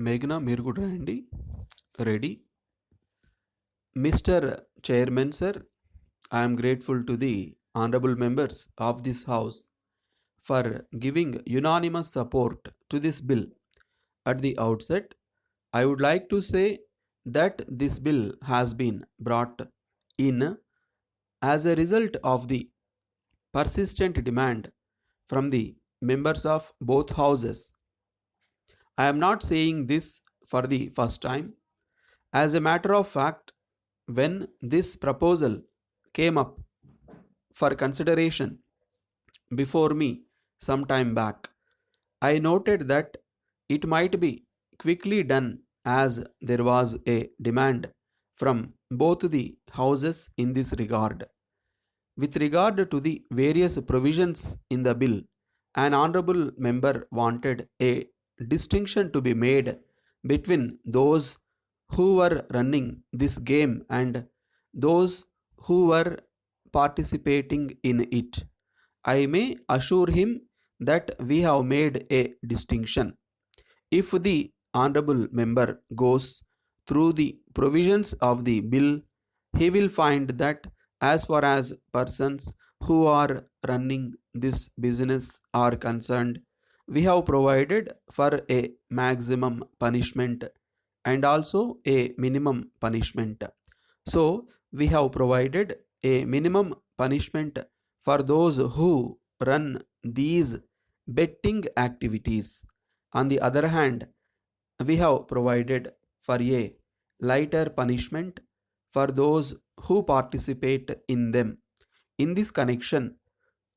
మేఘన మీరు కూడా రండి. Ready. Mr. Chairman, sir, I am grateful to the honorable members of this House for giving unanimous support to this bill. At the outset, I would like to say that this bill has been brought in as a result of the persistent demand from the members of both houses. I am not saying this for the first time. As a matter of fact, when this proposal came up for consideration before me some time back, I noted that it might be quickly done as there was a demand from both the houses in this regard. With regard to the various provisions in the bill, an honorable member wanted a distinction to be made between those who were running this game and those who were participating in it. I may assure him that we have made a distinction. If the honorable member goes through the provisions of the bill, he will find that as far as persons who are running this business are concerned, we have provided for a maximum punishment and also a minimum punishment. So, we have provided a minimum punishment for those who run these betting activities. On the other hand, we have provided for a lighter punishment for those who participate in them. In this connection,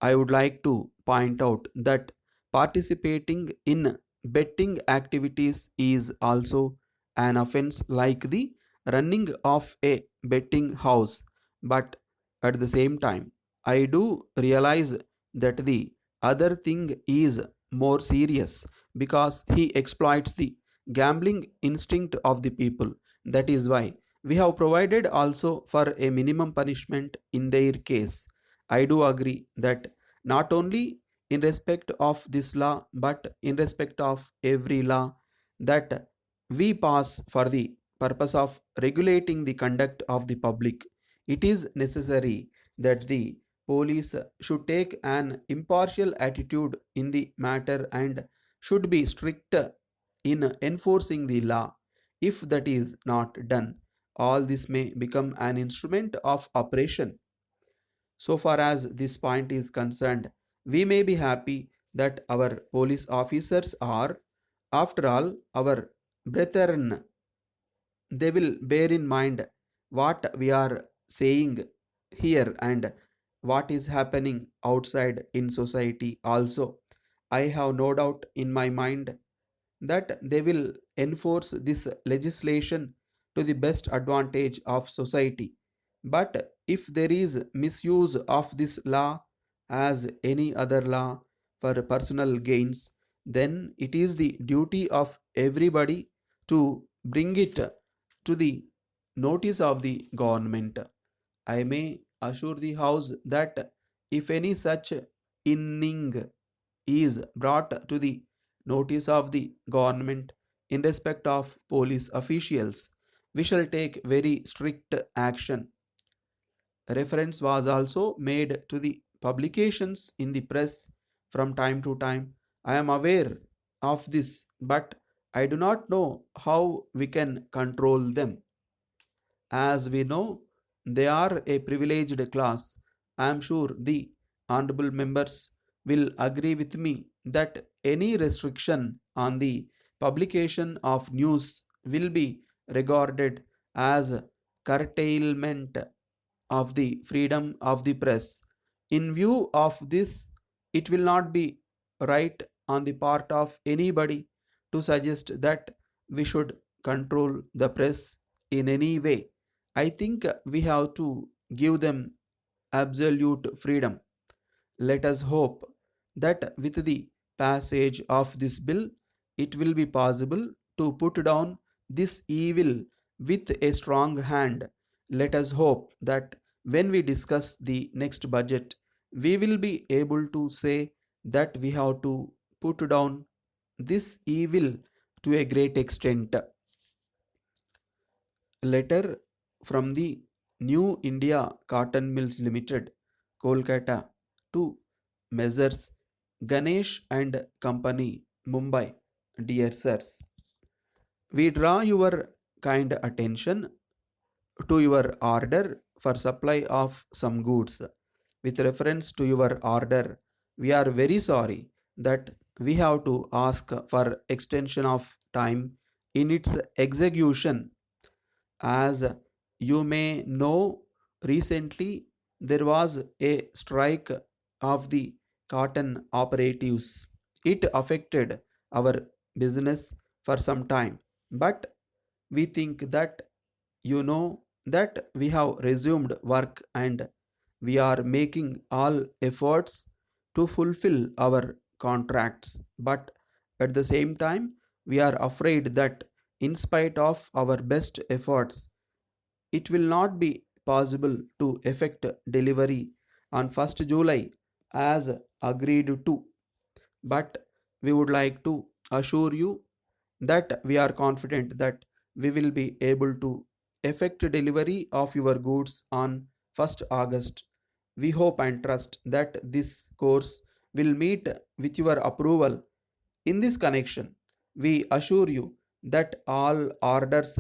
I would like to point out that participating in betting activities is also an offense like the running of a betting house. But at the same time, I do realize that the other thing is more serious because he exploits the gambling instinct of the people. That is why we have provided also for a minimum punishment in their case. I do agree that not only in respect of this law, but in respect of every law that we pass for the purpose of regulating the conduct of the public, it is necessary that the police should take an impartial attitude in the matter and should be strict in enforcing the law. If that is not done, all this may become an instrument of oppression. So far as this point is concerned, we may be happy that our police officers are, after all, our brethren. They will bear in mind what we are saying here and what is happening outside in society also. I have no doubt in my mind that they will enforce this legislation to the best advantage of society. But if there is misuse of this law as any other law for personal gains, then it is the duty of everybody to bring it to the notice of the government. I may assure the House that if any such inning is brought to the notice of the government in respect of police officials, we shall take very strict action. Reference was also made to the publications in the press from time to time. I am aware of this, but I do not know how we can control them. As we know, they are a privileged class. I am sure the honorable members will agree with me that any restriction on the publication of news will be regarded as curtailment of the freedom of the press. In view of this, it will not be right on the part of anybody to suggest that we should control the press in any way. I think we have to give them absolute freedom. Let us hope that with the passage of this bill, it will be possible to put down this evil with a strong hand. Let us hope that when we discuss the next budget, we will be able to say that we have to put down this evil to a great extent. Letter from the New India Cotton Mills Limited, Kolkata, to Messrs. Ganesh and Company, Mumbai. Dear sirs, we draw your kind attention to your order for supply of some goods. With reference to your order, we are very sorry that we have to ask for extension of time in its execution. As you may know, recently there was a strike of the cotton operatives. It affected our business for some time, but we think that you know that we have resumed work and we are making all efforts to fulfill our contracts. But at the same time, we are afraid that in spite of our best efforts, it will not be possible to effect delivery on 1st July as agreed to. But we would like to assure you that we are confident that we will be able to effect delivery of your goods on 1st August. We hope and trust that this course will meet with your approval. In this connection, we assure you that all orders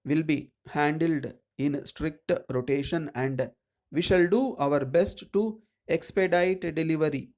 will be handled in strict rotation and we shall do our best to expedite delivery.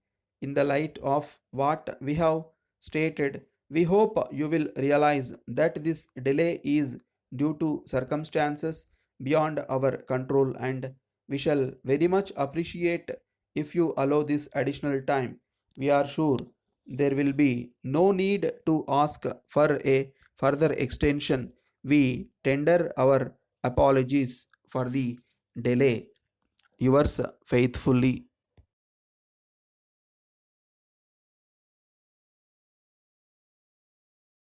In the light of what we have stated, we hope you will realize that this delay is due to circumstances beyond our control and we shall very much appreciate if you allow this additional time. We are sure there will be no need to ask for a further extension. We tender our apologies for the delay. Yours faithfully,